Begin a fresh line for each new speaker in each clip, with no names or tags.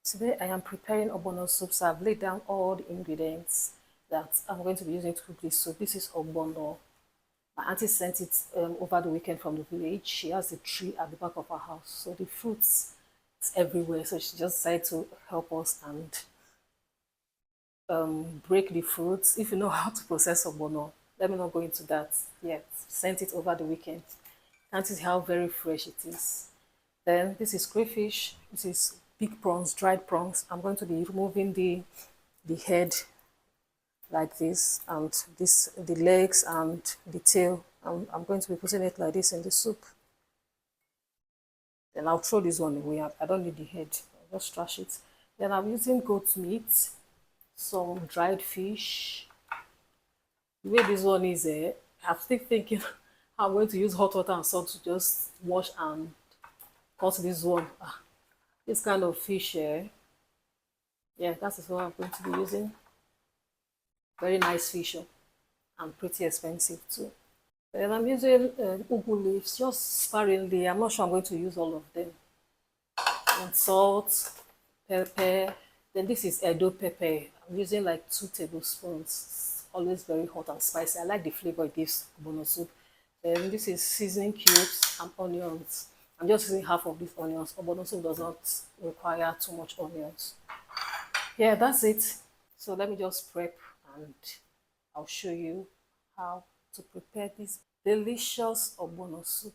Today I am preparing ogbono soup, so I've laid down all the ingredients that I'm going to be using to cook this soup. This is ogbono. My auntie sent it over the weekend from the village. She has a tree at the back of her house, so the fruits is everywhere. So she just decided to help us and break the fruits. If you know how to process ogbono, let me not go into that yet. Sent it over the weekend. Can't see how very fresh it is. Then this is crayfish. This is big prawns, dried prawns. I'm going to be removing the head like this, and this the legs and the tail. I'm going to be putting it like this in the soup. Then I'll throw this one away. I don't need the head. I'll just trash it. Then I'm using goat meat, some dried fish. The way this one is, I'm still thinking I'm going to use hot water and salt to just wash and cut this one. This kind of fish, yeah, that is what I'm going to be using. Very nice fish, and pretty expensive too. Then I'm using ugu leaves, just sparingly. I'm not sure I'm going to use all of them. And salt, pepper. Then this is Edo pepper. I'm using like 2 tablespoons. It's always very hot and spicy. I like the flavor it gives ogbono soup. Then this is seasoning cubes and onions. I'm just using half of these onions. Ogbono soup does not require too much onions. Yeah, that's it. So let me just prep and I'll show you how to prepare this delicious ogbono soup.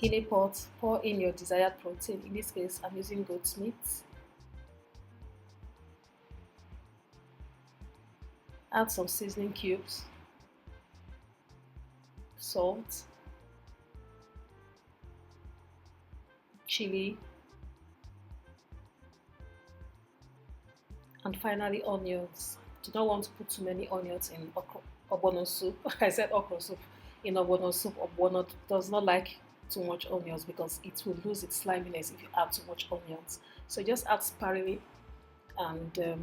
In a pot, pour in your desired protein. In this case, I'm using goat meat. Add some seasoning cubes, salt, chili, and finally onions. Do not want to put too many onions in ogbono soup. I said okra soup. In ogbono soup, ogbono does not like too much onions because it will lose its sliminess if you add too much onions. So just add sparingly and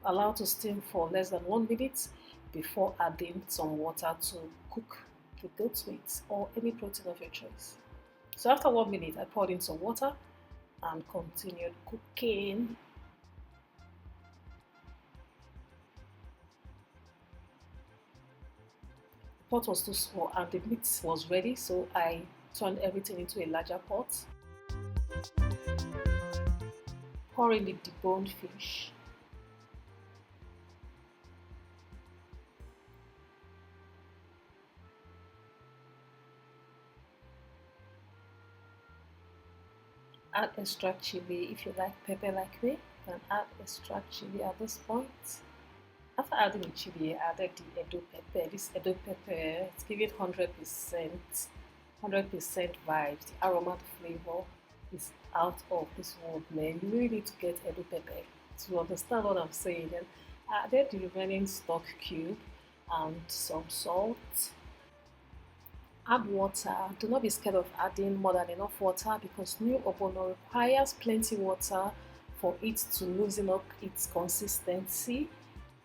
allow to steam for less than 1 minute before adding some water to cook the goat meat or any protein of your choice. So after 1 minute, I poured in some water and continued cooking. The pot was too small and the meat was ready, so I turned everything into a larger pot. Pour in the deboned fish. Add extra chili if you like pepper like me. Then add extra chili at this point. After adding the chili, I added the Edo pepper. This Edo pepper is giving 100% vibes. The aroma, the flavor is out of this world, man. You really need to get Edo pepper to understand what I'm saying. Then I added the remaining stock cube and some salt. Add water. Do not be scared of adding more than enough water because new ogbono requires plenty water for it to loosen up its consistency.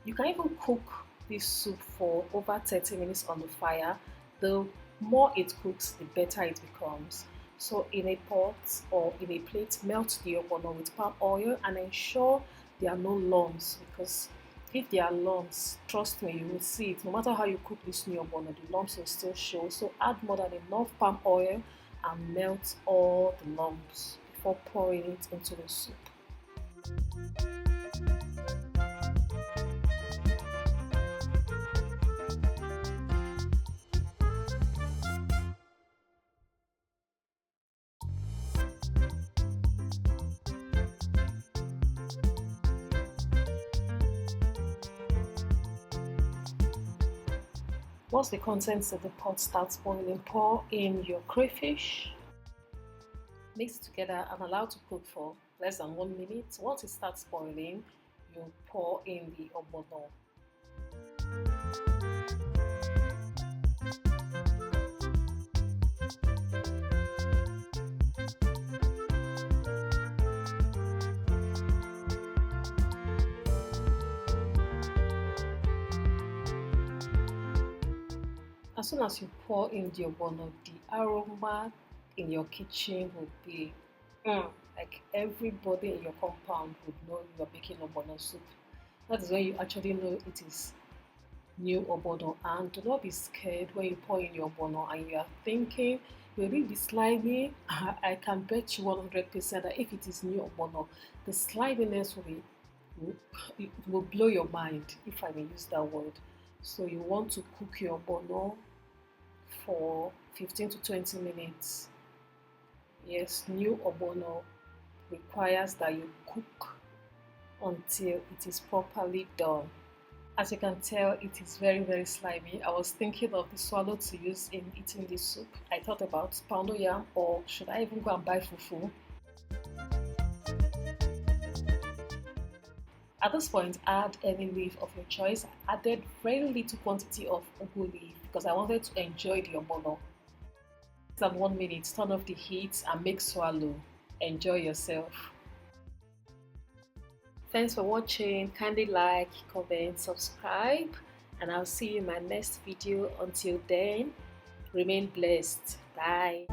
You can even cook this soup for over 30 minutes on the fire. The more it cooks, the better it becomes. So in a pot or in a plate, melt the ogbono with palm oil and ensure there are no lumps, because if there are lumps, trust me, you will see it. No matter how you cook this new ogbono, the lumps will still show. So add more than enough palm oil and melt all the lumps before pouring it into the soup. Once the contents of the pot starts boiling, pour in your crayfish, mix it together and allow to cook for less than 1 minute. Once it starts boiling, you pour in the ogbono. As soon as you pour in the ogbono, the aroma in your kitchen would be like everybody in your compound would know you're making ogbono soup. That is when you actually know it is new ogbono. And do not be scared when you pour in your ogbono and you are thinking, will it be slimy? I can bet you 100% that if it is new ogbono, the sliminess it will blow your mind, if I may use that word. So you want to cook your ogbono for 15 to 20 minutes. Yes, new ogbono requires that you cook until it is properly done. As you can tell, it is very, very slimy. I was thinking of the swallow to use in eating this soup. I thought about poundo yam, or should I even go and buy fufu? At this point, add any leaf of your choice. I added very little quantity of ugu leaf because I wanted to enjoy the ogbono. Less than 1 minute, turn off the heat and make swallow. Enjoy yourself. Thanks for watching. Kindly like, comment, subscribe, and I'll see you in my next video. Until then, remain blessed. Bye.